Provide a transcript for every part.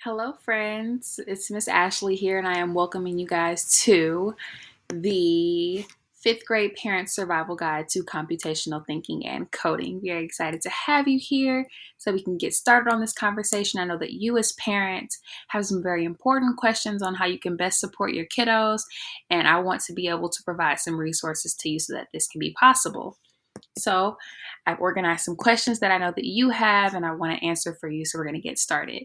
Hello, friends. It's Miss Ashley here, and I am welcoming you guys to the fifth grade parent survival guide to computational thinking and coding. Very excited to have you here so we can get started on this conversation. I know that you, as parents, have some very important questions on how you can best support your kiddos, and I want to be able to provide some resources to you so that this can be possible. So, I've organized some questions that I know that you have, and I want to answer for you. So, we're going to get started.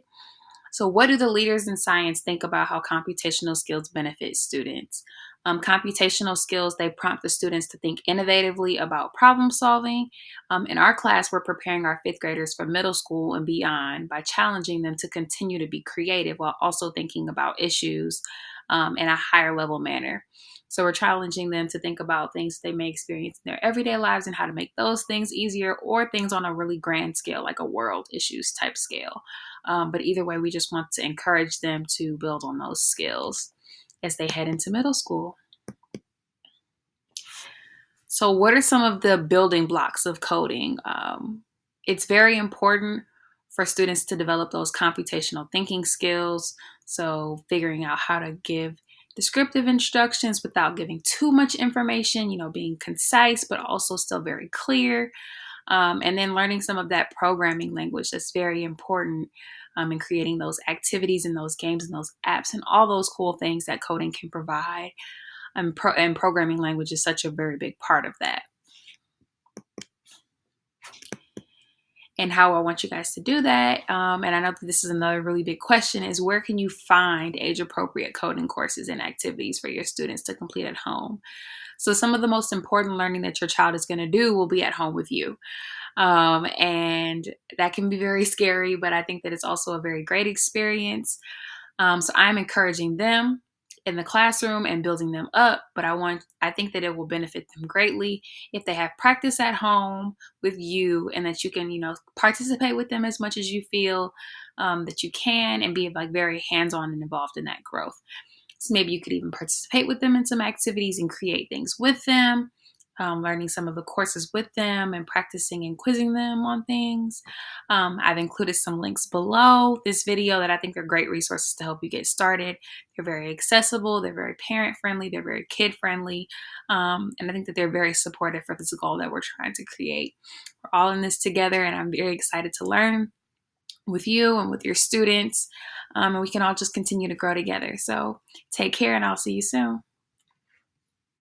So, what do the leaders in science think about how computational skills benefit students? Computational skills, they prompt the students to think innovatively about problem solving. In our class, we're preparing our fifth graders for middle school and beyond by challenging them to continue to be creative while also thinking about issues in a higher level manner. So, we're challenging them to think about things they may experience in their everyday lives and how to make those things easier, or things on a really grand scale, like a world issues type scale. But either way, we just want to encourage them to build on those skills as they head into middle school. So, what are some of the building blocks of coding? It's very important for students to develop those computational thinking skills. So, figuring out how to give descriptive instructions without giving too much information, being concise, but also still very clear. And then learning some of that programming language that's very important in creating those activities and those games and those apps and all those cool things that coding can provide. And programming language is such a very big part of that. And how I want you guys to do that, and I know that this is another really big question, is where can you find age-appropriate coding courses and activities for your students to complete at home? So some of the most important learning that your child is going to do will be at home with you. And that can be very scary, but I think that it's also a very great experience. So I'm encouraging them in the classroom and building them up, but I think that it will benefit them greatly if they have practice at home with you, and that you can, participate with them as much as you feel that you can, and be like very hands-on and involved in that growth. So maybe you could even participate with them in some activities and create things with them, learning some of the courses with them and practicing and quizzing them on things. I've included some links below this video that I think are great resources to help you get started. They're very accessible, they're very parent friendly, they're very kid friendly, and I think that they're very supportive for this goal that we're trying to create. We're all in this together, and I'm very excited to learn with you and with your students, and we can all just continue to grow together. So take care, and I'll see you soon.